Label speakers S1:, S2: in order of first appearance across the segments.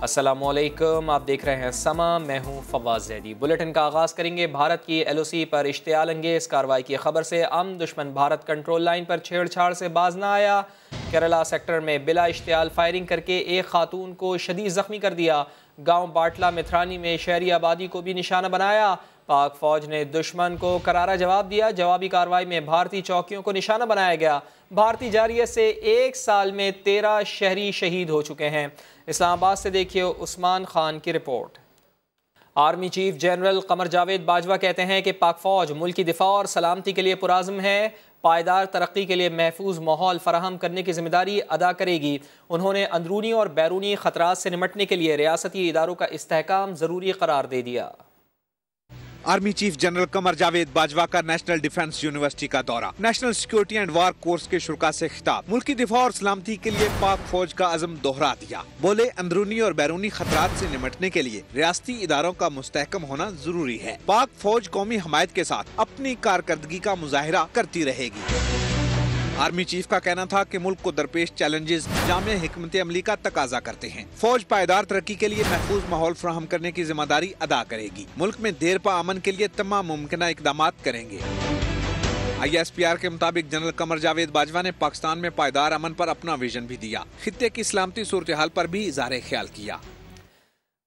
S1: अस्सलामुअलैकुम, आप देख रहे हैं समा, मैं हूं फवाद ज़ैदी। बुलेटिन का आगाज़ करेंगे भारत की LOC पर इश्तियाल अंगेज़ कार्रवाई की खबर से। दुश्मन भारत कंट्रोल लाइन पर छेड़छाड़ से बाज न आया। केरला सेक्टर में बिला इश्तियाल फायरिंग करके एक खातून को शदीद ज़ख्मी कर दिया। गाँव बाटला मिथरानी में शहरी आबादी को भी निशाना बनाया। पाक फौज ने दुश्मन को करारा जवाब दिया। जवाबी कार्रवाई में भारतीय चौकियों को निशाना बनाया गया। भारतीय जारियत से 1 साल में 13 शहरी शहीद हो चुके हैं। इस्लामाबाद से देखिए उस्मान खान की report. Army chief general Qamar Javed Bajwa कहते हैं कि पाक फौज मुल्क की दिफा और सलामती के लिए पुराज़्म है। पायदार तरक्की के लिए महफूज माहौल फराहम करने की जिम्मेदारी अदा करेगी। उन्होंने अंदरूनी और बैरूनी खतरात से निपटने के लिए रियासती इदारों का इस्तेहकाम ज़रूरी करार दे दिया।
S2: Army chief general Qamar Javed Bajwa का नेशनल डिफेंस यूनिवर्सिटी का दौरा। National security and war course के शुरा से खिताब। मुल्क की दिफा और सलामती के लिए पाक फौज का अज़म दोहरा दिया। बोले अंदरूनी और बैरूनी खतरात से निपटने के लिए रियासती इदारों का मुस्तहकम होना जरूरी है। पाक फौज कौमी हमायत के साथ अपनी कारकर्दगी का मुजाहिरा करती रहेगी। आर्मी चीफ का कहना था कि मुल्क को दरपेश चैलेंजेस जामे हिकमत अमली का तकाजा करते हैं। फौज पायदार तरक्की के लिए महफूज माहौल फराहम करने की जिम्मेदारी अदा करेगी। मुल्क में देर पा अमन के लिए तमाम मुमकिन इकदाम करेंगे। ISPR के मुताबिक जनरल कमर जावेद बाजवा ने पाकिस्तान में पायदार अमन पर अपना विजन भी दिया। खित्ते की सलामती सूरत हाल पर भी इज़हार ख्याल किया।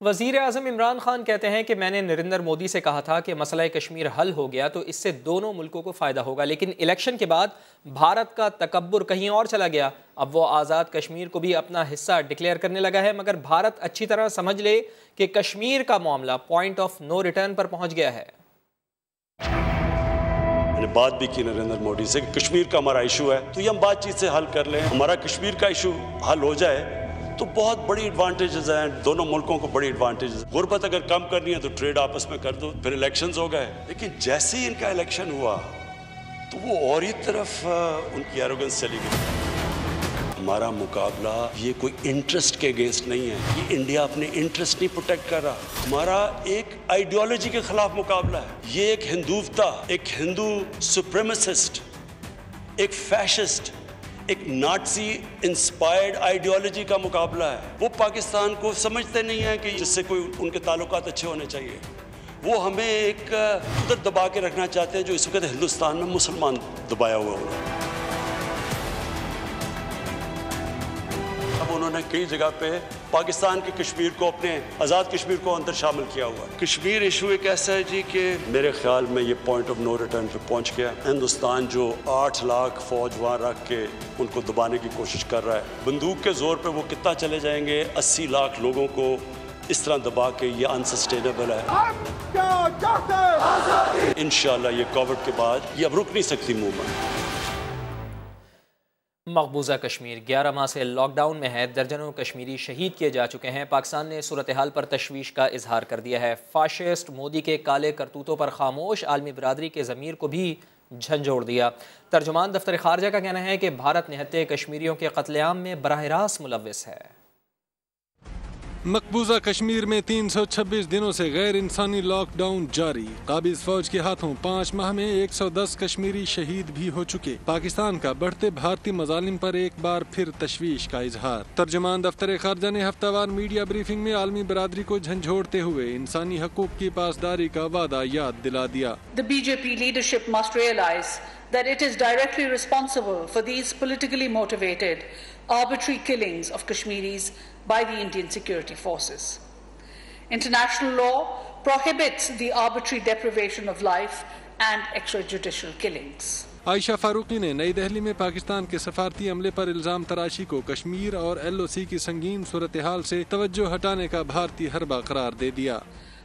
S1: वज़ीर आज़म इमरान खान कहते हैं कि मैंने नरेंद्र मोदी से कहा था कि मसला कश्मीर हल हो गया तो इससे दोनों मुल्कों को फ़ायदा होगा, लेकिन इलेक्शन के बाद भारत का तकब्बुर कहीं और चला गया। अब वो आज़ाद कश्मीर को भी अपना हिस्सा डिक्लेयर करने लगा है, मगर भारत अच्छी तरह समझ ले कि कश्मीर का मामला पॉइंट ऑफ नो रिटर्न पर पहुँच गया है।
S3: मैंने बात भी की नरेंद्र मोदी से कि कश्मीर का हमारा इशू है तो ये हम बातचीत से हल कर लें। हमारा कश्मीर का इशू हल हो जाए तो बहुत बड़ी एडवांटेजेस हैं, दोनों मुल्कों को बड़ी एडवांटेजेस। गुर्बत अगर कम करनी है तो ट्रेड आपस में कर दो, फिर इलेक्शंस हो गए। लेकिन जैसे ही इनका इलेक्शन हुआ तो वो और ही तरफ उनकी एरोगेंस चली गई। हमारा मुकाबला ये कोई इंटरेस्ट के अगेंस्ट नहीं है, ये इंडिया अपने इंटरेस्ट नहीं प्रोटेक्ट कर रहा। हमारा एक आइडियोलॉजी के खिलाफ मुकाबला है। ये एक हिंदुत्वता, एक हिंदू सुप्रीमेसिस्ट, एक फैशिस्ट, एक नाज़ी इंस्पायर्ड आइडियोलॉजी का मुकाबला है। वो पाकिस्तान को समझते नहीं है कि जिससे कोई उनके ताल्लुकात अच्छे होने चाहिए। वो हमें एक उधर दबा के रखना चाहते हैं जो इस वक्त हिंदुस्तान में मुसलमान दबाया हुआ हो। अब उन्होंने कई जगह पे पाकिस्तान के कश्मीर को, अपने आज़ाद कश्मीर को अंदर शामिल किया हुआ। कश्मीर इशू एक ऐसा है जी कि मेरे ख्याल में ये पॉइंट ऑफ नो रिटर्न पे पहुंच गया। हिंदुस्तान जो 8 लाख फौज वहाँ रख के उनको दबाने की कोशिश कर रहा है, बंदूक के जोर पे वो कितना चले जाएंगे। 80 लाख लोगों को इस तरह दबा के ये अनसस्टेनेबल है। इंशाल्लाह ये कोविड के बाद ये अब रुक नहीं सकती मूवमेंट।
S1: मकबूजा कश्मीर 11 माह से लॉकडाउन में है। दर्जनों कश्मीरी शहीद किए जा चुके हैं। पाकिस्तान ने सूरत हाल पर तशवीश का इजहार कर दिया है। फाशिस्ट मोदी के काले करतूतों पर खामोश आलमी बरादरी के ज़मीर को भी झंझोड़ दिया। तर्जुमान दफ्तर खारजा का कहना है कि भारत निहत्ते कश्मीरियों के कत्लेआम में बराह रास्त मुलव्विस है।
S4: मकबूजा कश्मीर में 326 दिनों से गैर इंसानी लॉकडाउन जारी। काबिज फौज के हाथों 5 माह में 110 कश्मीरी शहीद भी हो चुके। पाकिस्तान का बढ़ते भारतीय मजालिम पर एक बार फिर तशवीश का इजहार। तर्जुमान दफ्तर खारजा ने हफ्तावार मीडिया ब्रीफिंग में आलमी बरादरी को झंझोड़ते हुए इंसानी हकूक की पासदारी का वादा याद दिला दिया।
S5: The BJP leadership must realize that it is directly responsible for these politically motivated, arbitrary killings of Kashmiris by the Indian security forces. International law prohibits the arbitrary deprivation of life and extrajudicial killings.
S4: Ayesha Farooqui ने नई दिल्ली में पाकिस्तान के सफारती अमले पर इल्जाम तराशी को कश्मीर और LOC की संगीन सूरत हाल से तवज्जो हटाने का भारतीय हरबा करार दे दिया।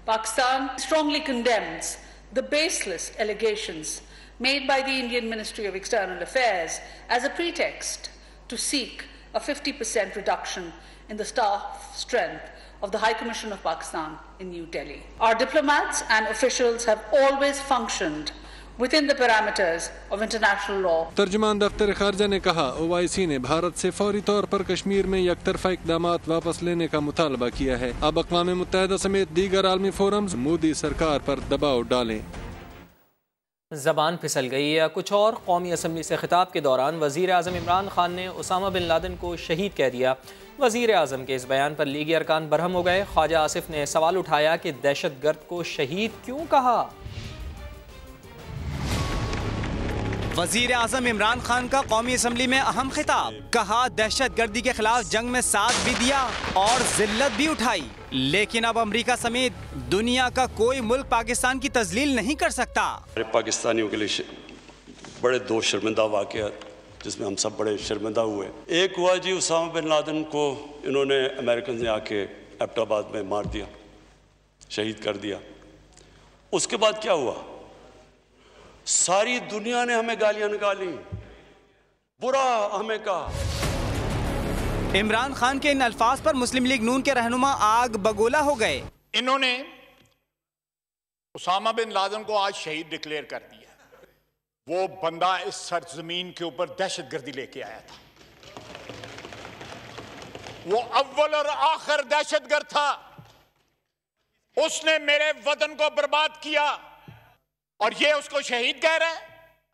S5: Pakistan strongly condemns the baseless allegations made by the Indian Ministry of External Affairs as a pretext to seek a 50% reduction in the staff strength of the High Commission of Pakistan in New Delhi. Our diplomats and officials have always functioned within the parameters of international law.
S4: तर्जुमान दफ्तर खारजा ने कहा OIC ने भारत से फौरी तौर पर कश्मीर में यकतरफा इक़दामात वापस लेने का मुतालबा किया है। अब अक़वाम मुत्तहिदा समेत दीगर आलमी फोरम्स मोदी सरकार पर दबाव डालें।
S1: ज़बान फिसल गई या कुछ और। कौमी असम्बली से खिताब के दौरान वज़ीर आज़म इमरान खान ने उसामा बिन लादेन को शहीद कह दिया। वज़ीर आज़म के इस बयान पर लीगी अरकान बरहम हो गए। ख्वाजा आसिफ ने सवाल उठाया कि दहशतगर्द को शहीद क्यों कहा।
S6: वज़ीर आज़म इमरान खान का कौमी असम्बली में अहम खिताब, कहा दहशतगर्दी के खिलाफ जंग में साथ भी दिया और जिल्लत भी उठाई, लेकिन अब अमेरिका समेत दुनिया का कोई मुल्क पाकिस्तान की तजलील नहीं कर सकता।
S3: पाकिस्तानियों के लिए बड़े दो शर्मिंदा वाक़यात जिसमें हम सब बड़े शर्मिंदा हुए। एक हुआ जी, उसामा बिन लादेन को इन्होंने अमेरिकन ने आके एबटाबाद में मार दिया, शहीद कर दिया। उसके बाद क्या हुआ? सारी दुनिया ने हमें गालियां निकाली, बुरा हमें कहा।
S6: इमरान खान के इन अल्फाज पर मुस्लिम लीग नून के रहनुमा आग बगोला हो गए।
S7: इन्होंने उसामा बिन लादेन को आज शहीद डिक्लेयर कर दिया। वो बंदा इस सरजमीन के ऊपर दहशतगर्दी लेके आया था। वो अव्वल और आखिर दहशतगर्द था। उसने मेरे वतन को बर्बाद किया और ये उसको शहीद कह रहे हैं।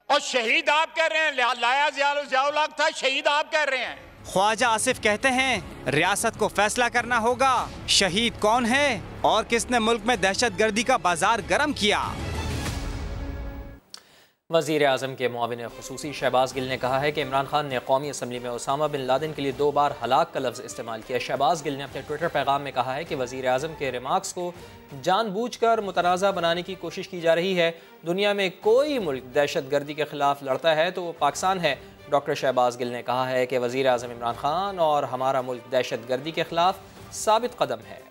S7: और शहीद आप कह रहे हैं, लाया ज़ियाउल हक था, शहीद आप कह रहे हैं।
S6: ख्वाजा आसिफ कहते हैं रियासत को फैसला करना होगा, शहीद कौन है और किसने मुल्क में दहशतगर्दी का बाजार गर्म किया।
S1: वज़ीर आज़म के मुआविन खुसूसी शहबाज गिल ने कहा है कि इमरान खान ने कौमी असम्बली में उसामा बिन लादेन के लिए 2 बार हलाक का लफ्ज़ इस्तेमाल किया। शहबाज गिल ने अपने ट्विटर पैगाम में कहा है कि वज़ीर आज़म के रिमार्क्स को जानबूझकर मुतनाज़ा बनाने की कोशिश की जा रही है। दुनिया में कोई मुल्क दहशतगर्दी के खिलाफ लड़ता है तो वो पाकिस्तान है। डॉक्टर शहबाज गिल ने कहा है कि वज़ीर आज़म इमरान खान और हमारा मुल्क दहशतगर्दी के खिलाफ साबित कदम है।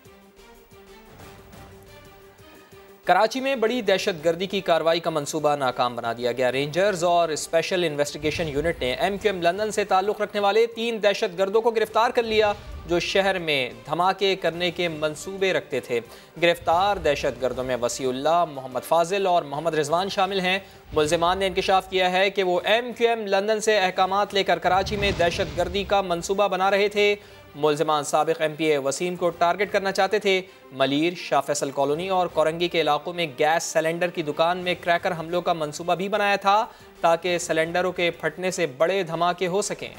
S1: कराची में बड़ी दहशतगर्दी की कार्रवाई का मंसूबा नाकाम बना दिया गया। रेंजर्स और स्पेशल इन्वेस्टिगेशन यूनिट ने MQM लंदन से ताल्लुक़ रखने वाले 3 दहशतगर्दों को गिरफ्तार कर लिया जो शहर में धमाके करने के मंसूबे रखते थे। गिरफ्तार दहशतगर्दों में वसीउल्लाह, मोहम्मद फाजिल और मोहम्मद रिजवान शामिल हैं। मुल्ज़िमान ने इंकशाफ किया है कि वो MQM लंदन से अहकामात लेकर कराची में दहशतगर्दी का मंसूबा बना रहे थे। मुल्ज़िमान साबिक़ MPA वसीम को टारगेट करना चाहते थे। मलीर, शाह फैसल कॉलोनी और कोरंगी के इलाकों में गैस सिलेंडर की दुकान में क्रैकर हमलों का मंसूबा भी बनाया था ताकि सिलेंडरों के फटने से बड़े धमाके हो सकें।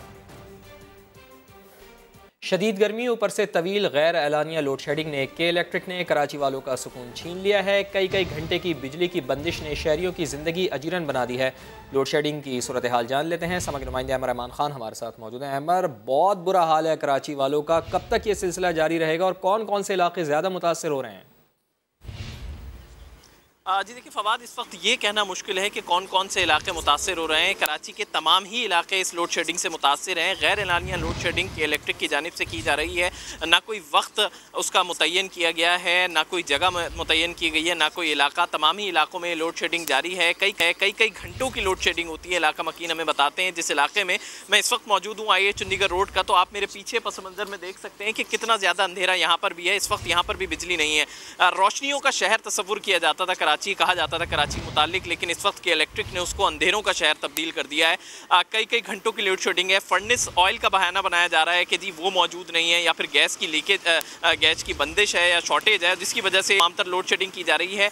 S1: शदीद गर्मी ऊपर से तवील गैर एलानिया लोड शेडिंग ने के इलेक्ट्रिक ने कराची वालों का सुकून छीन लिया है। कई घंटे की बिजली की बंदिश ने शहरियों की ज़िंदगी अजीरन बना दी है। लोड शेडिंग की सूरत हाल जान लेते हैं। समग्र नुमाइंदे अमर रहमान खान हमारे साथ मौजूद हैं। अमर, बहुत बुरा हाल है कराची वालों का, कब तक ये सिलसिला जारी रहेगा और कौन कौन से इलाके ज़्यादा मुतासर हो रहे हैं?
S8: जी देखिए फवाद, इस वक्त ये कहना मुश्किल है कि कौन कौन से इलाके मुतासर हो रहे हैं। कराची के तमाम ही इलाके इस लोड शेडिंग से मुतासर हैं। गैर एलानिया लोड शेडिंग के इलेक्ट्रिक की जानिब से की जा रही है। ना कोई वक्त उसका मुतय्यन किया गया है, ना कोई जगह मुतय्यन की गई है, ना कोई इलाका। तमाम ही इलाकों में लोड शेडिंग जारी है। कई घंटों की लोड शेडिंग होती है। इलाका मकीन हमें बताते हैं जिस इलाके में मैं इस वक्त मौजूद हूँ, आइए चंडीगढ़ रोड का, तो आप मेरे पीछे पस मंज़र में देख सकते हैं कि कितना ज़्यादा अंधेरा यहाँ पर भी है। इस वक्त यहाँ पर भी बिजली नहीं है। रोशनियों का शहर तस्वुर किया जाता था कराची, कहा जाता था कराची मुतालिक, लेकिन इस वक्त के इलेक्ट्रिक ने उसको अंधेरों का शहर तब्दील कर दिया है। कई घंटों की लोड शेडिंग है। फर्नेस ऑयल का बहाना बनाया जा रहा है कि जी वो मौजूद नहीं है, या फिर गैस की लीकेज, गैस की बंदिश है या शॉर्टेज है, जिसकी वजह से आमतर लोड शेडिंग की जा रही है।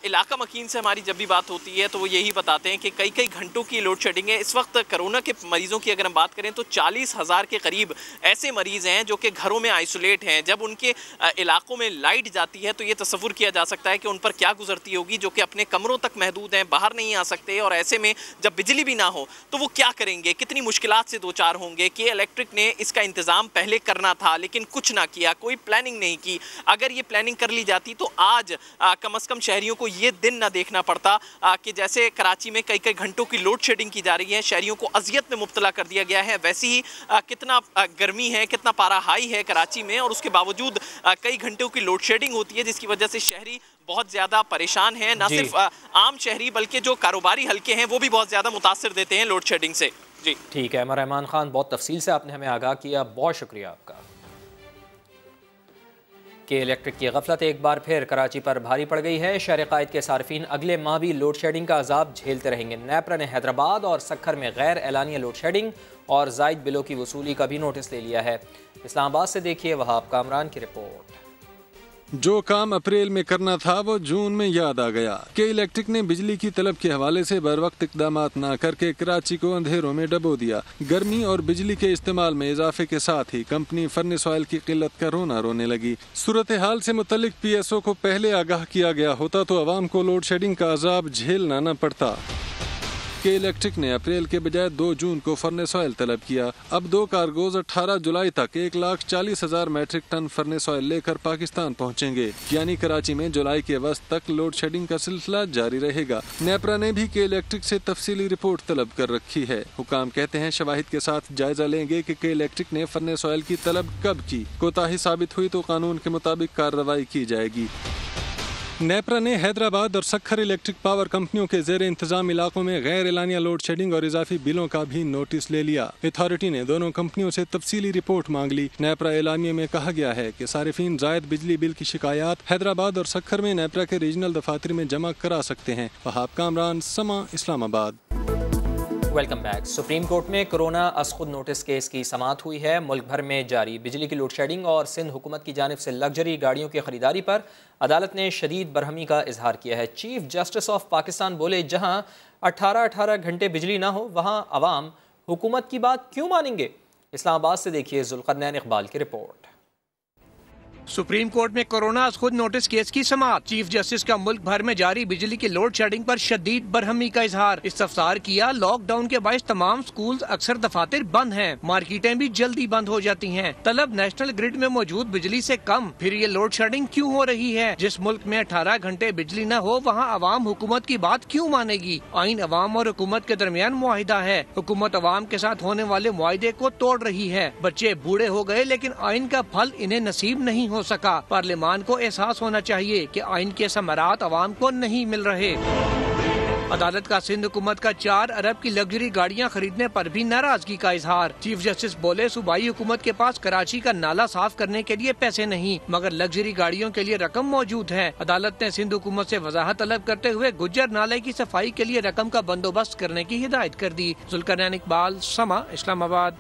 S8: इलाका मकीन से हमारी जब भी बात होती है तो वो यही बताते हैं कि कई घंटों की लोड शेडिंग है। इस वक्त कोरोना के मरीजों की अगर हम बात करें तो 40,000 के करीब ऐसे मरीज हैं जो कि घरों में आइसोलेट हैं। जब उनके इलाकों में लाइट जाती है तो ये तस्वुर किया जा सकता है कि उन पर क्या गुजरती होगी, जो कि अपने कमरों तक महदूद हैं, बाहर नहीं आ सकते। और ऐसे में जब बिजली भी ना हो तो वो क्या करेंगे, कितनी मुश्किलात से दो चार होंगे। कि इलेक्ट्रिक ने इसका इंतज़ाम पहले करना था लेकिन कुछ ना किया, कोई प्लानिंग नहीं की। अगर ये प्लानिंग कर ली जाती तो आज कम अज़ कम शहरियों को ये दिन ना देखना पड़ता कि जैसे कराची में कई घंटों की लोड शेडिंग की जा रही है, शहरियों को अजियत में मुब्तला कर दिया गया है। वैसे ही कितना गर्मी है, कितना पारा हाई है कराची में, और उसके बावजूद कई घंटों की लोड शेडिंग होती है जिसकी वजह से शहरी बहुत ज़्यादा परेशान हैं। ना सिर्फ आम शहरी बल्कि जो कारोबारी हल्के हैं वो भी बहुत ज़्यादा मुतासर देते हैं लोड शेडिंग से। जी
S1: ठीक है, अमर रहमान खान, बहुत तफसील से आपने हमें आगाह किया, बहुत शुक्रिया आपका। के इलेक्ट्रिक की गफलत एक बार फिर कराची पर भारी पड़ गई है। शहर कायद के सार्फिन अगले माह भी लोड शेडिंग का अजाब झेलते रहेंगे। नेपरा ने हैदराबाद और सक्खर में गैर एलानिया लोड शेडिंग और जायद बिलों की वसूली का भी नोटिस ले लिया है। इस्लामाबाद से देखिए वहाब कामरान की रिपोर्ट।
S4: जो काम अप्रैल में करना था वो जून में याद आ गया। के इलेक्ट्रिक ने बिजली की तलब के हवाले से बर वक्त इकदाम न करके कराची को अंधेरों में डबो दिया। गर्मी और बिजली के इस्तेमाल में इजाफे के साथ ही कंपनी फर्नेस ऑयल की किल्लत का रोना रोने लगी। सूरत हाल से मुतल्लिक PSO को पहले आगाह किया गया होता तो अवाम को लोड शेडिंग का अजाब झेलना न पड़ता। के इलेक्ट्रिक ने अप्रैल के बजाय 2 जून को फर्नेस ऑयल तलब किया। अब 2 कार्गोज 18 जुलाई तक 1,40,000 मैट्रिक टन फर्नेस ऑयल लेकर पाकिस्तान पहुंचेंगे, यानी कराची में जुलाई के वस्त तक लोड शेडिंग का सिलसिला जारी रहेगा। नेपरा ने भी के इलेक्ट्रिक से तफसीली रिपोर्ट तलब कर रखी है। हुकाम कहते हैं शवाहिद के साथ जायजा लेंगे कि के इलेक्ट्रिक ने फर्नेस ऑयल की तलब कब की। कोताही साबित हुई तो कानून के मुताबिक कार्रवाई की जाएगी। नेपरा ने हैदराबाद और सखर इलेक्ट्रिक पावर कंपनियों के जेर इंतजाम इलाकों में गैर एलानिया लोड शेडिंग और इजाफी बिलों का भी नोटिस ले लिया। अथॉरिटी ने दोनों कंपनियों से तफसीली रिपोर्ट मांग ली। नेपरा एलानिया में कहा गया है कि सारिफीन जायद बिजली बिल की शिकायत हैदराबाद और सखर में नेपरा के रीजनल दफातर में जमा करा सकते हैं। वहाब कामरान, समा, Islamabad.
S1: Welcome back. Supreme court में कोरोना असखुद नोटिस केस की समाअत हुई है। मुल्क भर में जारी बिजली की लोड शेडिंग और सिंध हुकूमत की जानिब से लग्जरी गाड़ियों की खरीदारी पर अदालत ने शदीद बरहमी का इजहार किया है। चीफ जस्टिस ऑफ पाकिस्तान बोले, जहां 18-18 घंटे बिजली ना हो वहां अवाम हुकूमत की बात क्यों मानेंगे। इस्लामाबाद से देखिए जुल्करनैन इकबाल की रिपोर्ट।
S9: सुप्रीम कोर्ट में कोरोना खुद नोटिस केस की समाअत। चीफ जस्टिस का मुल्क भर में जारी बिजली की लोड शेडिंग पर शदीद बरहमी का इजहार। इस्तफसार किया, लॉकडाउन के बायस तमाम स्कूल अक्सर दफातर बंद हैं, मार्केटें भी जल्दी बंद हो जाती हैं। तलब नेशनल ग्रिड में मौजूद बिजली से कम, फिर ये लोड शेडिंग क्यों हो रही है। जिस मुल्क में 18 घंटे बिजली न हो वहाँ अवाम हुकूमत की बात क्यों मानेगी। आइन अवाम और हुकूमत के दरमियान मुआहिदा है। हुकूमत अवाम के साथ होने वाले मुआहिदे को तोड़ रही है। बच्चे बूढ़े हो गए लेकिन आइन का फल इन्हें नसीब नहीं हो सका। पार्लियामान को एहसास होना चाहिए कि आइन के समरात अवाम को नहीं मिल रहे। अदालत का सिंध हुकूमत का 4 अरब की लग्जरी गाड़ियां खरीदने पर भी नाराजगी का इजहार। चीफ जस्टिस बोले, सूबाई हुकूमत के पास कराची का नाला साफ करने के लिए पैसे नहीं मगर लग्जरी गाड़ियों के लिए रकम मौजूद है। अदालत ने सिंध हुकूमत से वजाहत तलब करते हुए गुज्जर नाले की सफाई के लिए रकम का बंदोबस्त करने की हिदायत कर दी। जुल्करनैन इकबाल, समा, इस्लामाबाद।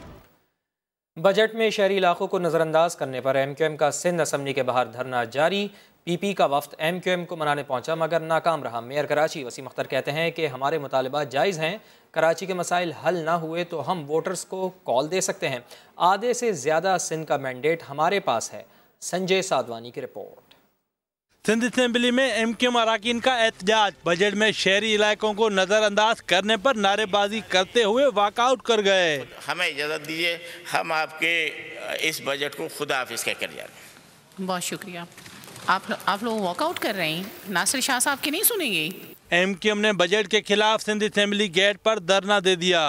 S1: बजट में शहरी इलाकों को नज़रअंदाज करने पर MQM का सिंध असम्बली के बाहर धरना जारी। PP का वफ्द MQM को मनाने पहुंचा मगर नाकाम रहा। मेयर कराची वसीम अख्तर कहते हैं कि हमारे मुतालबात जायज़ हैं, कराची के मसाइल हल ना हुए तो हम वोटर्स को कॉल दे सकते हैं। आधे से ज़्यादा सिंध का मैंडेट हमारे पास है। संजय साधवानी की रिपोर्ट।
S10: सिंध असेंबली में MQM अरकान का एहतजाज। बजट में शहरी इलाकों को नज़रअंदाज करने पर नारेबाजी करते हुए वॉकआउट कर गए।
S11: हमें इजाज़त दीजिए, हम आपके इस बजट को खुदा हाफिज़ कहकर जा रहे हैं।
S12: बहुत शुक्रिया। आप लोग वॉकआउट कर रहे हैं, नासिर शाह साहब की नहीं सुनेंगे।
S10: MQM ने बजट के खिलाफ सिंध असेंबली गेट पर धरना दे दिया।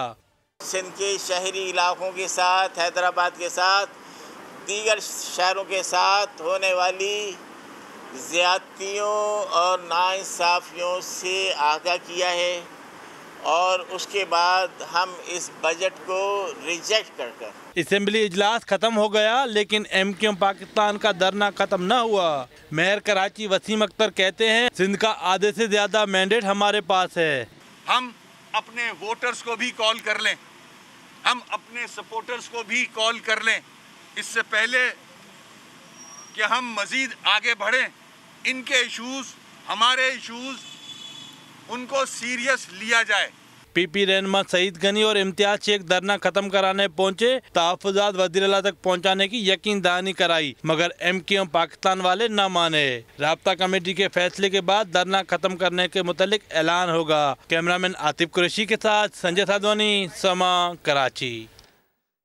S11: सिंध के शहरी इलाकों के साथ, हैदराबाद के साथ, दीगर शहरों के साथ होने वाली ज़्यादतियों और नाइंसाफ़ियों से आगाह किया है और उसके बाद हम इस बजट को रिजेक्ट कर
S10: असेंबली इजलास खत्म हो गया लेकिन MQM पाकिस्तान का धरना खत्म न हुआ। मेयर कराची वसीम अख्तर कहते हैं, सिंध का आधे से ज्यादा मैंडेट हमारे पास है।
S13: हम अपने वोटर्स को भी कॉल कर लें, हम अपने सपोर्टर्स को भी कॉल कर लें इससे पहले कि हम मजीद आगे बढ़ें। इनके इशूज़, हमारे इशूज़, उनको सीरियस लिया जाए।
S10: PP रहनुमा सईद गनी और इम्तियाज शेख धरना खत्म कराने पहुंचे। तहफ़्फ़ुज़ात वज़ीर आला तक पहुंचाने की यकीन दहानी कराई मगर MQM पाकिस्तान वाले न माने। राब्ता कमेटी के फैसले के बाद धरना खत्म करने के मुतालिक ऐलान होगा। कैमरामैन आतिफ कुरैशी के साथ संजय साधवानी, समा, कराची।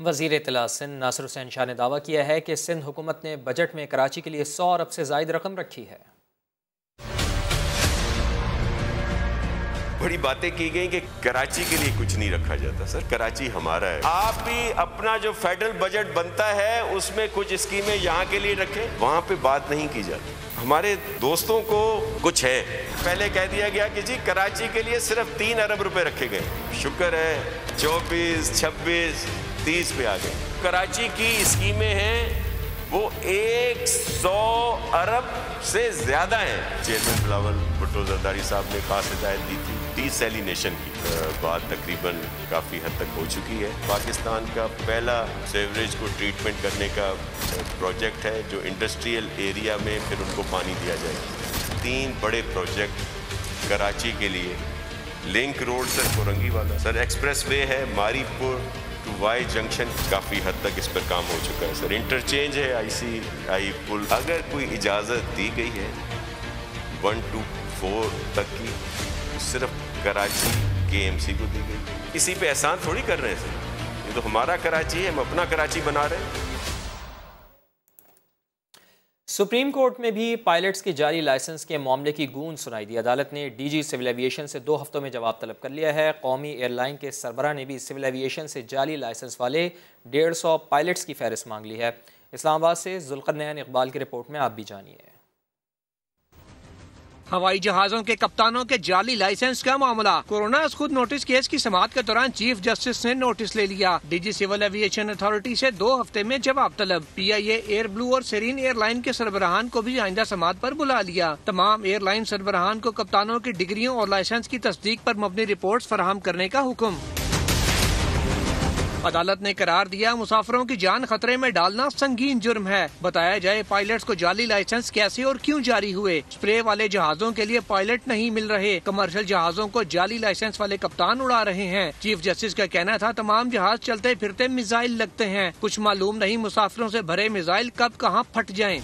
S1: वज़ीर इत्तलात सिंध नासिर हुसैन शाह ने दावा किया है कि सिंध हुकूमत ने बजट में कराची के लिए 100 अरब से ज़ायद रकम रखी है।
S14: बड़ी बातें की गई कि कराची के लिए कुछ नहीं रखा जाता। सर, कराची हमारा है। आप भी अपना जो फेडरल बजट बनता है उसमें कुछ स्कीमें यहाँ के लिए रखें, वहाँ पे बात नहीं की जाती। हमारे दोस्तों को कुछ है, पहले कह दिया गया कि जी कराची के लिए सिर्फ 3 अरब रुपए रखे गए। शुक्र है 24, 26, 30 पे आ गए। कराची की स्कीमें हैं वो 100 अरब से ज्यादा हैं। चेयरमैन बिलावल भुट्टो जरदारी साहब ने खास हिदायत दी थी डिसैलिनेशन की बात तकरीबन काफ़ी हद तक हो चुकी है। पाकिस्तान का पहला सीवरेज को ट्रीटमेंट करने का प्रोजेक्ट है जो इंडस्ट्रियल एरिया में फिर उनको पानी दिया जाएगा। 3 बड़े प्रोजेक्ट कराची के लिए, लिंक रोड सर कोरंगी वाला, सर एक्सप्रेस वे है मारीपुर टू वाई जंक्शन, काफ़ी हद तक इस पर काम हो चुका है सर। इंटरचेंज है ICI पुल, अगर कोई इजाज़त दी गई है 1 to 4 तक की, सिर्फ कराची KMC को दी गई। किसी पे एहसान थोड़ी कर रहे हैं सर, ये तो हमारा कराची है, हम अपना कराची बना रहे हैं।
S1: सुप्रीम कोर्ट में भी पायलट्स की जाली लाइसेंस के मामले की गूंज सुनाई दी। अदालत ने DG सिविल एविएशन से 2 हफ्तों में जवाब तलब कर लिया है। कौमी एयरलाइन के सरबराह ने भी सिविल एविएशन से जाली लाइसेंस वाले 150 पायलट्स की फहरिस्त मांग ली है। इस्लामाबाद से जुल्करनैन इकबाल की रिपोर्ट में आप भी जानिए।
S9: हवाई जहाजों के कप्तानों के जाली लाइसेंस का मामला। कोरोना खुद नोटिस केस की समाअत के दौरान चीफ जस्टिस ने नोटिस ले लिया। DG सिविल एविएशन अथॉरिटी से 2 हफ्ते में जवाब तलब। PIA, एयर ब्लू और सेरीन एयरलाइन के सरबराहान को भी आइंदा समाअत पर बुला लिया। तमाम एयरलाइन सरबराहान को कप्तानों की डिग्रियों और लाइसेंस की तस्दीक पर मबनी रिपोर्ट फराहम करने का हुक्म। अदालत ने करार दिया मुसाफिरों की जान खतरे में डालना संगीन जुर्म है। बताया जाए पायलट्स को जाली लाइसेंस कैसे और क्यों जारी हुए। स्प्रे वाले जहाजों के लिए पायलट नहीं मिल रहे, कमर्शियल जहाजों को जाली लाइसेंस वाले कप्तान उड़ा रहे हैं। चीफ जस्टिस का कहना था तमाम जहाज चलते फिरते मिसाइल लगते हैं, कुछ मालूम नहीं मुसाफिरों से भरे मिसाइल कब कहाँ फट जाएं।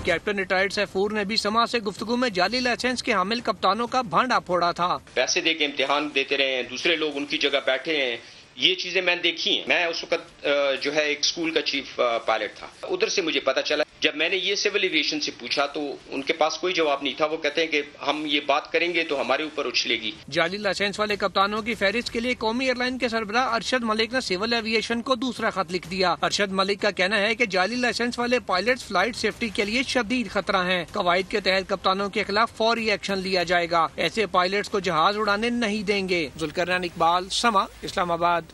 S9: कैप्टन रिटायर्ड सैफूर ने भी समा से गुफ्तगू में जाली लाइसेंस के हामिल कप्तानों का भांडा फोड़ा था।
S15: पैसे दे के इम्तिहान देते रहे हैं, दूसरे लोग उनकी जगह बैठे हैं, ये चीजें मैंने देखी हैं। मैं उस वक्त जो है एक स्कूल का चीफ पायलट था। उधर से मुझे पता चला, जब मैंने ये सिविल एविएशन से पूछा तो उनके पास कोई जवाब नहीं था। वो कहते हैं कि हम ये बात करेंगे तो हमारे ऊपर उछलेगी।
S9: जाली लाइसेंस वाले कप्तानों की फहरिस्त के लिए कौमी एयरलाइन के सरबराह अरशद मलिक ने सिविल एविएशन को दूसरा खत लिख दिया। अरशद मलिक का कहना है कि जाली लाइसेंस वाले पायलट्स फ्लाइट सेफ्टी के लिए शदीद खतरा हैं। कवायद के तहत कप्तानों के खिलाफ फौरी एक्शन लिया जाएगा। ऐसे पायलट्स को जहाज उड़ाने नहीं देंगे। जुल्करनैन इकबाल, समा, इस्लामाबाद।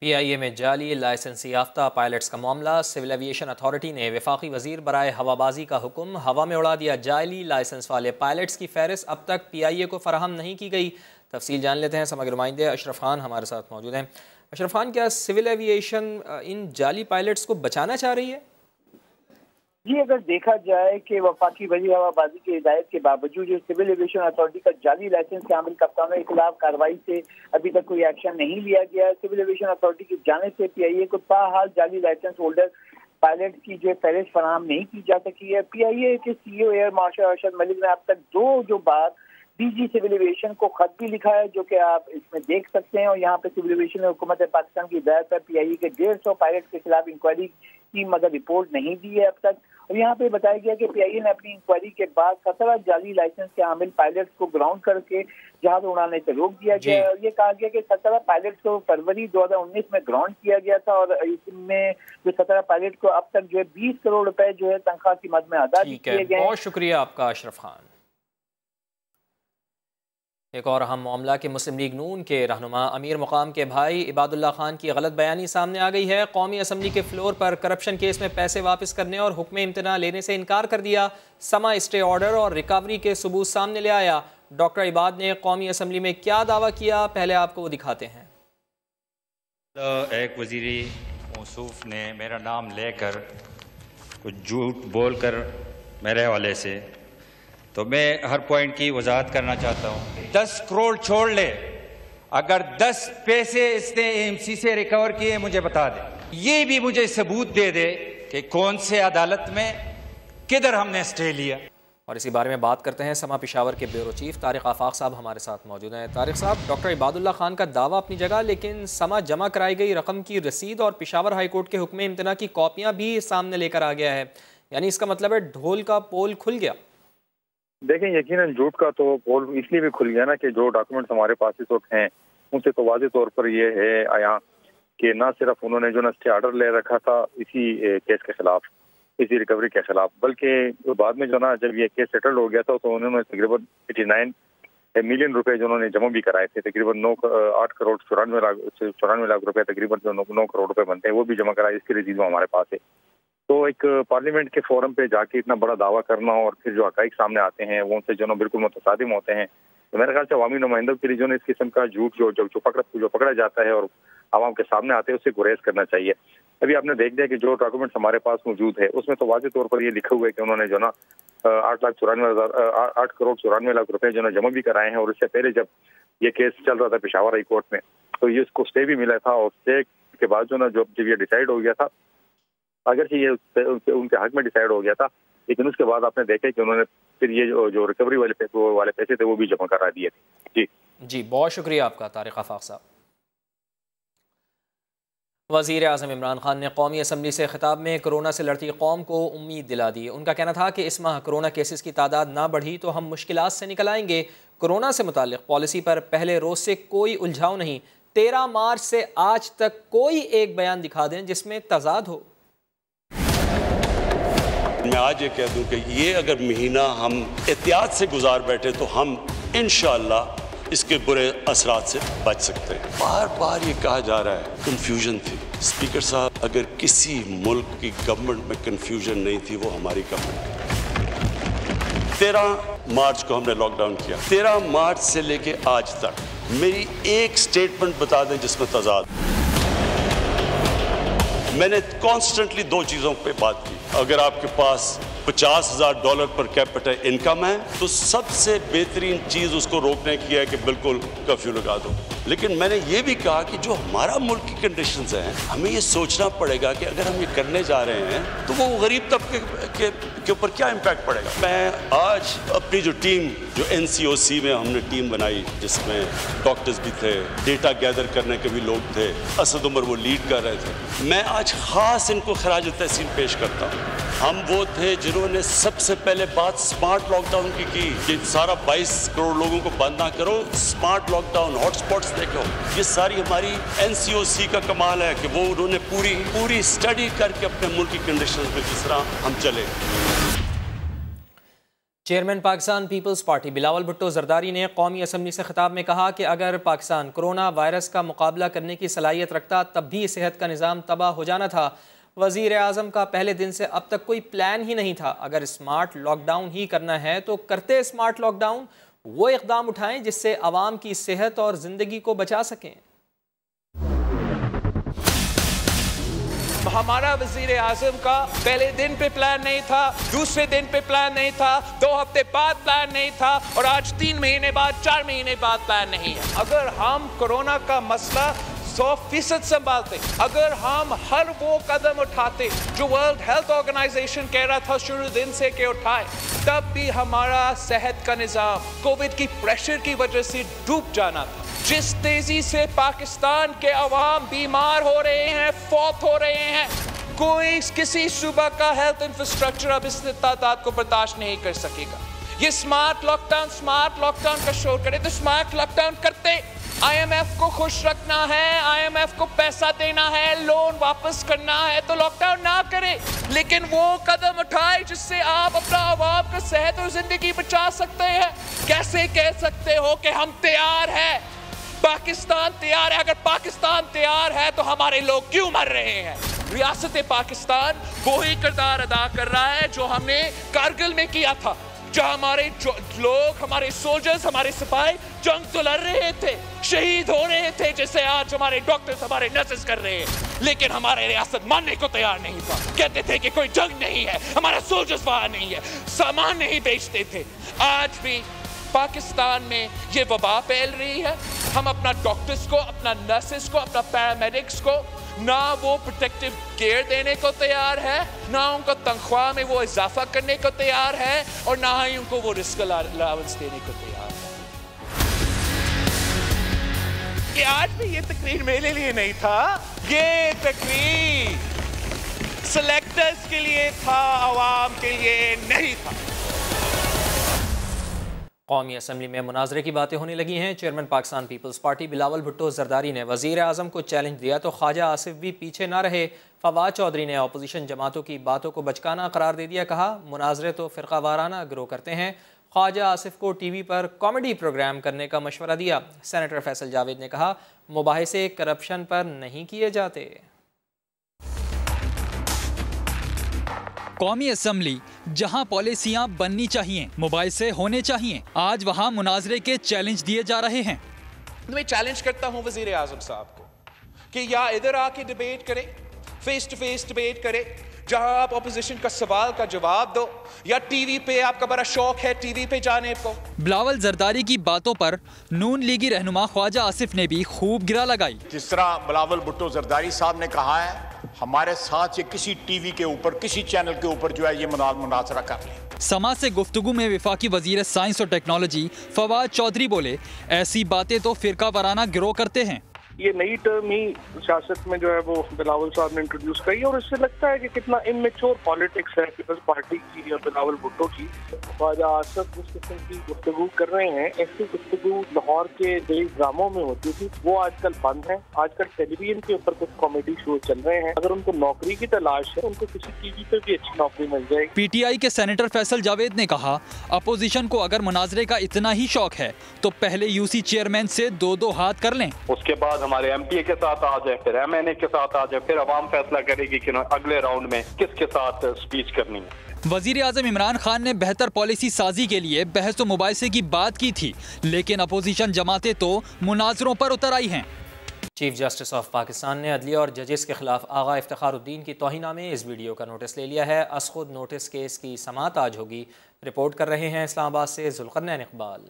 S1: PIA में जाली लाइसेंस याफ्ता पायलट्स का मामला। सिविल एविएशन अथॉरिटी ने वफाकी वजीर बराए हवाबाजी का हुक्म, हवा में उड़ा दिया जाली लाइसेंस वाले पायलट्स की फहरिस्त अब तक PIA को फराहम नहीं की गई। तफसील जान लेते हैं। समग्र नुमाइंदे अशरफ खान हमारे साथ मौजूद हैं। अशरफ खान, क्या सिविल एविएशन इन जाली पायलट्स को बचाना चाह रही है?
S16: जी, अगर देखा जाए कि वफाकी वज़ीर हवाबाजी की हिदायत के बावजूद जो सिविल एविएशन अथॉरिटी का जाली लाइसेंस के हामिल कप्तानों के खिलाफ कार्रवाई से अभी तक कोई एक्शन नहीं लिया गया। सिविल एविएशन अथॉरिटी की जानिब से PIA को ताहाल जाली लाइसेंस होल्डर पायलट की जो फहरिस्त फराहम नहीं की जा सकी है। PIA के CEO air marshal Arshad Malik ने अब तक 2 बार DG सिविल एविएशन को खत भी लिखा है, जो कि आप इसमें देख सकते हैं। और यहाँ पे सिविल एविएशन ने हुकूमत पाकिस्तान की हिदायत पर PIA के 150 पायलट के खिलाफ इंक्वायरी की मगर रिपोर्ट नहीं दी है अब तक। और यहाँ पे बताया गया कि PIA ने अपनी इंक्वायरी के बाद 17 जाली लाइसेंस के हामिल पायलट्स को ग्राउंड करके जहाज उड़ाने से रोक दिया गया। और ये कहा गया कि 17 पायलट्स को फरवरी 2019 में ग्राउंड किया गया था और इसमें जो 17 पायलट को अब तक जो है 20 करोड़ रुपए जो है तनख्वाह की मद में अदा किए गए।
S1: बहुत शुक्रिया आपका अशरफ खान। एक और अहम मामला कि मुस्लिम लीग नून के रहनुमा अमीर मुकाम के भाई इबादुल्ला खान की गलत बयानी सामने आ गई है। कौमी असम्बली के फ्लोर पर करप्शन केस में पैसे वापस करने और हुक्म इम्तना लेने से इनकार कर दिया। समा स्टे ऑर्डर और रिकवरी के सबूत सामने ले आया। डॉक्टर इबाद ने कौमी असम्बली में क्या दावा किया, पहले आपको वो दिखाते हैं।
S17: एक वज़ीरी मौसूफ ने मेरा नाम लेकर कुछ झूठ बोलकर मेरे हवाले से, तो मैं हर पॉइंट की वजाहत करना चाहता हूँ। 10 करोड़ छोड़ ले, अगर 10 पैसे इसने AMC से रिकवर किए मुझे बता दे। ये भी मुझे सबूत दे दे कि कौन से अदालत में किधर हमने स्टे लिया।
S1: और इसी बारे में बात करते हैं। समा पेशावर के ब्यूरो चीफ तारिक आफाक साहब हमारे साथ मौजूद हैं। तारिक साहब, डॉक्टर इबादुल्ला खान का दावा अपनी जगह, लेकिन समा जमा कराई गई रकम की रसीद और पेशावर हाईकोर्ट के हुक्म इम्तना की कॉपियाँ भी सामने लेकर आ गया है। यानी इसका मतलब है ढोल का पोल खुल गया।
S18: देखें, यकीनन झूठ का तो पोल इसलिए भी खुल गया ना कि जो डॉक्यूमेंट्स हमारे पास इस वक्त हैं उनसे तो वाज़ेह तौर पर ये है आया कि ना सिर्फ उन्होंने जो ना स्टे ऑर्डर ले रखा था इसी केस के खिलाफ, इसी रिकवरी के खिलाफ, बल्कि बाद में जो ना जब ये केस सेटल हो गया था तो उन्होंने तकरीबन 89 मिलियन रुपए जो उन्होंने जमा भी कराए थे। तकरीबन 8 करोड़ 94 लाख रुपए तकरीबन जो 9 करोड़ रुपए बनते हैं वो भी जमा कराए। इसकी रसीद हमारे पास है। तो एक पार्लियामेंट के फोरम पे जाके इतना बड़ा दावा करना और फिर जो हकाइक सामने आते हैं वो उनसे जो बिल्कुल मुतसादिम होते हैं, तो मेरे ख्याल से अवामी नुमाइंदों के लिए जो इस किस्म का झूठ जो पकड़ा जाता है और आवाम के सामने आते हैं उससे गुरेज करना चाहिए। अभी आपने देख दिया कि जो डॉक्यूमेंट्स हमारे पास मौजूद है उसमें तो वाज़ेह तौर पर ये लिखा हुआ है कि उन्होंने जो ना 8 करोड़ 94 लाख रुपए जो ना जमा भी कराए हैं। और इससे पहले जब ये केस चल रहा था पेशावर हाई कोर्ट में तो ये उसको स्टे भी मिला था और स्टे के बाद जो ना जब ये डिसाइड हो गया था, अगर ये उनके हक में डिसाइड हो गया था, लेकिन उसके बाद आपने देखा कि उन्होंने फिर ये जो रिकवरी वाले पैसे थे वो भी जमा करा दिए थे। जी
S1: बहुत शुक्रिया आपका तारिक आफाक साहब। वज़ीर आज़म इमरान खान ने कौमी असम्बली से खिताब में कोरोना से लड़ती कौम को उम्मीद दिला दी। उनका कहना था कि इस माह कोरोना केसेस की तादाद ना बढ़ी तो हम मुश्किलात से निकल आएंगे। कोरोना से मुताल्लिक़ पॉलिसी पर पहले रोज़ से कोई उलझाव नहीं। 13 मार्च से आज तक कोई एक बयान दिखा दें जिसमें तजाद हो।
S3: मैं आज ये कह दूं कि ये अगर महीना हम एहतियात से गुजार बैठे तो हम इंशाअल्लाह इसके बुरे असरात से बच सकते हैं। बार बार ये कहा जा रहा है कंफ्यूजन थी। स्पीकर साहब, अगर किसी मुल्क की गवर्नमेंट में कंफ्यूजन नहीं थी वो हमारी गवर्नमेंट। 13 मार्च को हमने लॉकडाउन किया। 13 मार्च से लेके आज तक मेरी एक स्टेटमेंट बता दें जिसमें तजाद। मैंने कॉन्स्टेंटली 2 चीज़ों पे बात की। अगर आपके पास $50,000 पर कैपिटा इनकम है तो सबसे बेहतरीन चीज़ उसको रोकने की है कि बिल्कुल कर्फ्यू लगा दो। लेकिन मैंने ये भी कहा कि जो हमारा मुल्क की कंडीशंस हैं हमें ये सोचना पड़ेगा कि अगर हम ये करने जा रहे हैं तो वो गरीब तबके के ऊपर क्या इम्पैक्ट पड़ेगा। मैं आज अपनी जो टीम जो NCOC में हमने टीम बनाई जिसमें डॉक्टर्स भी थे, डेटा गैदर करने के भी लोग थे, असद उमर वो लीड कर रहे थे, मैं आज ख़ास इनको खराज तहसीन पेश करता हूँ। हम वो थे जिन्होंने सबसे पहले बात स्मार्ट लॉकडाउन की कि सारा 22 करोड़ लोगों को बंद ना करो, स्मार्ट लॉकडाउन, हॉटस्पॉट्स देखो। ये सारी हमारी NCOC का कमाल है कि वो उन्होंने पूरी स्टडी करके अपने मुल्क की कंडीशंस में किस तरह हम चले।
S1: Chairman Pakistan Peoples Party Bilawal Bhutto Zardari ने कौमी असम्बली से खिताब में कहा कि अगर पाकिस्तान कोरोना वायरस का मुकाबला करने की सलाहियत रखता तब भी सेहत का निज़ाम तबाह हो जाना था। वज़ीर आज़म का पहले दिन से अब तक कोई प्लान ही नहीं था। अगर स्मार्ट लॉकडाउन ही करना है तो करते स्मार्ट लॉकडाउन, वो इक़दाम उठाएं जिससे आवाम की सेहत और ज़िंदगी को बचा सकें।
S9: हमारा वज़ीर आज़म का पहले दिन पे प्लान नहीं था, दूसरे दिन पे प्लान नहीं था, 2 हफ्ते बाद प्लान नहीं था और आज 3 महीने बाद 4 महीने बाद प्लान नहीं है। अगर हम कोरोना का मसला 100% संभालते, अगर हम हर वो कदम उठाते जो वर्ल्ड हेल्थ ऑर्गेनाइजेशन कह रहा था शुरू दिन से कि उठाए, तब भी हमारा सेहत का निज़ाम कोविड की प्रेशर की वजह से डूब जाना था। जिस तेजी से पाकिस्तान के अवाम बीमार हो रहे हैं, फौत हो रहे हैं, कोई किसी सूबा का हेल्थ इंफ्रास्ट्रक्चर अब इस तादाद को बर्दाश्त नहीं कर सकेगा। ये स्मार्ट लॉकडाउन का शोर करे तो स्मार्ट लॉकडाउन करते। IMF को खुश रखना है, IMF को पैसा देना है, लोन वापस करना है तो लॉकडाउन ना करे, लेकिन वो कदम उठाए जिससे आप अपना आवाम का सेहत और जिंदगी बचा सकते हैं। कैसे कह सकते हो कि हम तैयार हैं, पाकिस्तान तैयार है? अगर पाकिस्तान तैयार है तो हमारे लोग क्यों मर रहे हैं? रियासत पाकिस्तान वही किरदार अदा कर रहा है जो हमने कारगिल में किया था, जहां हमारे लोग, हमारे सोल्जर्स, हमारे सिपाही जंग तो लड़ रहे थे, शहीद हो रहे थे, जैसे आज हमारे डॉक्टर्स, हमारे नर्सेस कर रहे हैं। लेकिन हमारे रियासत मानने को तैयार नहीं था, कहते थे कि कोई जंग नहीं है, हमारा सोल्जर्स वहां नहीं है, सामान नहीं बेचते थे। आज भी पाकिस्तान में ये वबा फैल रही है। हम अपना डॉक्टर्स को, अपना नर्सेस को, अपना पैरामेडिक्स को ना वो प्रोटेक्टिव केयर देने को तैयार है, ना उनको तनख्वाह में वो इजाफा करने को तैयार है और ना ही उनको वो रिस्क अलाउंस देने को तैयार है। कि आज भी ये तकरीर मेरे लिए नहीं था, ये तकरीर सिलेक्टर्स के लिए था, आवाम के लिए नहीं था।
S1: कौमी असम्बली में मुनाजरे की बातें होने लगी हैं। Chairman Pakistan Peoples Party Bilawal Bhutto Zardari ने वज़ीर आज़म को चैलेंज दिया तो ख्वाजा आसिफ भी पीछे ना रहे। फवाद चौधरी ने अपोजिशन जमातों की बातों को बचकाना करार दे दिया। कहा मुनाजरे तो फ़िरका वाराना ग्रो करते हैं। ख्वाजा आसिफ को TV पर कॉमेडी प्रोग्राम करने का मशवरा दिया। सेनेटर फैसल जावेद ने कहा मुबाहिसे करप्शन पर नहीं किए जाते।
S19: कौमी असम्बली जहां पॉलिसियां बननी चाहिए, मोबाइल से होने चाहिए, आज वहां मुनाजरे के चैलेंज दिए जा रहे हैं।
S20: मैं चैलेंज करता हूं वजीर आजम साहब को कि या इधर आके डिबेट करें, फेस टू फेस डिबेट करें, जहां आप ऑपोजिशन का सवाल का जवाब दो, या टीवी पे आपका बड़ा शौक है टीवी पे जाने को।
S19: बिलावल जरदारी की बातों पर नून लीगी रहनुमा ख्वाजा आसिफ ने भी खूब गिरा लगाई।
S7: जिस तरह बिलावल भुट्टो जरदारी साहब ने कहा है, हमारे साथ ये किसी टीवी के ऊपर, किसी चैनल के ऊपर जो है ये मुनाजरा कर ले।
S19: समा से गुफ्तगू में वफाकी वजीर साइंस और टेक्नोलॉजी फवाद चौधरी बोले, ऐसी बातें तो फिरका वाराना गिरोह करते हैं।
S21: ये नई टर्म ही सियासत में जो है वो बिलावल साहब ने इंट्रोड्यूस करी, और इससे लगता है कि कितना इमेच्योर पॉलिटिक्स है पीपल्स पार्टी की और बिलावल भुट्टो की। ख्वाजा आसिफ जिस किस्म की गुफ्तगू कर रहे हैं, ऐसी गुफ्तगू लाहौर के दिली ड्रामों में होती थी, वो आजकल बंद है। आजकल टेलीविजन के ऊपर कुछ कॉमेडी शो चल रहे हैं। अगर उनको नौकरी की तलाश है, उनको किसी टीवी पे भी अच्छी नौकरी मिल जाएगी।
S19: PTI के सेनेटर फैसल जावेद ने कहा, अपोजिशन को अगर मुनाजरे का इतना ही शौक है तो पहले UC चेयरमैन से दो हाथ कर लें,
S22: उसके बाद हमारे MPA के साथ आ जाए, फिर MNA के साथ आ जाए, फिर अवाम फैसला करेगी कि अगले राउंड में किसके साथ स्पीच करनी है।
S19: वजीर आजम इमरान खान ने बेहतर पॉलिसी साजी के लिए बहस व मुबाहिसे की बात की थी, लेकिन अपोजिशन जमातें तो मुनाजरों पर उतर आई हैं।
S1: चीफ जस्टिस ऑफ पाकिस्तान ने अदलिया और जजेस के खिलाफ आगा इफ्तिखारुद्दीन की तौहीना में इस वीडियो का नोटिस ले लिया है। असखुद नोटिस केस की समाअत आज होगी। रिपोर्ट कर रहे हैं इस्लामाबाद से जुल्करनैन इकबाल।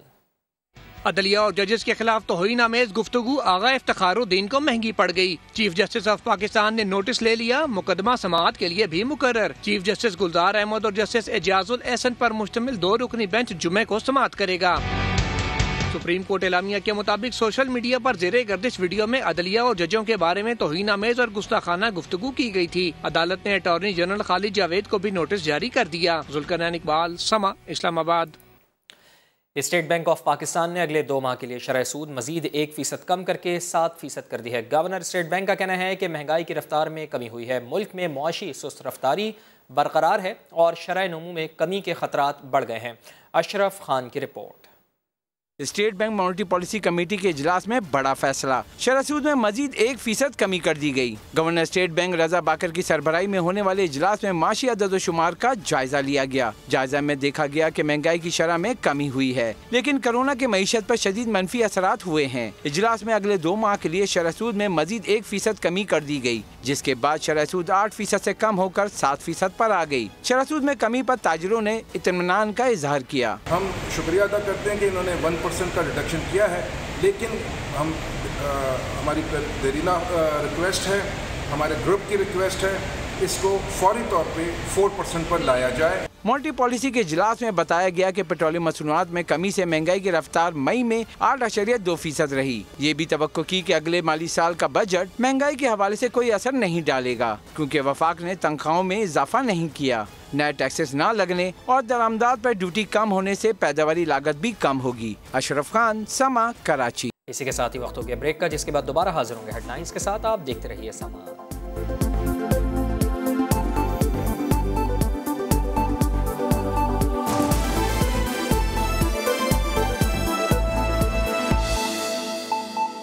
S9: अदलिया और जजेस के खिलाफ तौहीन आमेज गुफ्तगू आगा इफ्तिखारुद्दीन को महंगी पड़ गई। चीफ जस्टिस ऑफ पाकिस्तान ने नोटिस ले लिया, मुकदमा समाअत के लिए भी मुकर्रर। चीफ जस्टिस गुलजार अहमद और जस्टिस एजाजुल एहसन पर मुश्तमिल 2 रुकनी बेंच जुमे को समाअत करेगा। सुप्रीम कोर्ट एलामिया के मुताबिक सोशल मीडिया पर ज़ेरे गर्दिश वीडियो में अदलिया और जजों के बारे में तौहीन आमेज और गुस्ताखाना गुफ्तगू की गई थी। अदालत ने अटॉर्नी जनरल खालिद जावेद को भी नोटिस जारी कर दिया। जुल्करनैन इकबाल, समा, Islamabad.
S1: State bank of Pakistan ने अगले 2 माह के लिए शरह सूद मजीद 1% कम करके 7% कर दी है। गवर्नर स्टेट बैंक का कहना है कि महंगाई की रफ्तार में कमी हुई है, मुल्क में मुआशी सुस्त रफ्तारी बरकरार है और शरह नमू में कमी के खतरात बढ़ गए हैं। अशरफ खान की report.
S23: State bank monetary policy committee के इजलास में बड़ा फैसला, शरह सूद में मजीद 1% कमी कर दी गई। गवर्नर स्टेट बैंक रजा बाकर की सरबराही में होने वाले इजलास में माशी अदद-ओ-शुमार का जायजा लिया गया। जायजा में देखा गया कि महंगाई की शरह में कमी हुई है, लेकिन कोरोना के मईशत पर शदीद मनफी असरात हुए हैं। इजलास में अगले 2 माह के लिए शरह सूद में मजीद 1% कमी कर दी गई, जिसके बाद शरह सूद 8% से कम होकर 7% पर आ गई। शरह सूद में कमी पर ताजिरों ने इत्मीनान का इजहार किया।
S24: हम शुक्रिया अदा करते हैं कि इन्होंने 1% का रिडक्शन किया है, लेकिन हम हमारी देरीना रिक्वेस्ट है, हमारे ग्रुप की रिक्वेस्ट है, इसको फौरी तौर पे 4% पर लाया जाए।
S23: मॉनेटरी पॉलिसी के इजलास में बताया गया कि पेट्रोलियम मसनूआत में कमी से महंगाई की रफ्तार मई में 8.2% रही। ये भी तवक्को की कि अगले माली साल का बजट महंगाई के हवाले से कोई असर नहीं डालेगा, क्योंकि वफाक ने तनख्वाहों में इजाफा नहीं किया। नए टैक्सेस न लगने और दरामदात पर ड्यूटी कम होने से पैदावारी लागत भी कम होगी। अशरफ खान, समा, कराची।
S1: इसी के साथ ही वक्त हो गया ब्रेक का, जिसके बाद दोबारा हाजिर होंगे हेडलाइंस के साथ। आप देखते रहिए समा।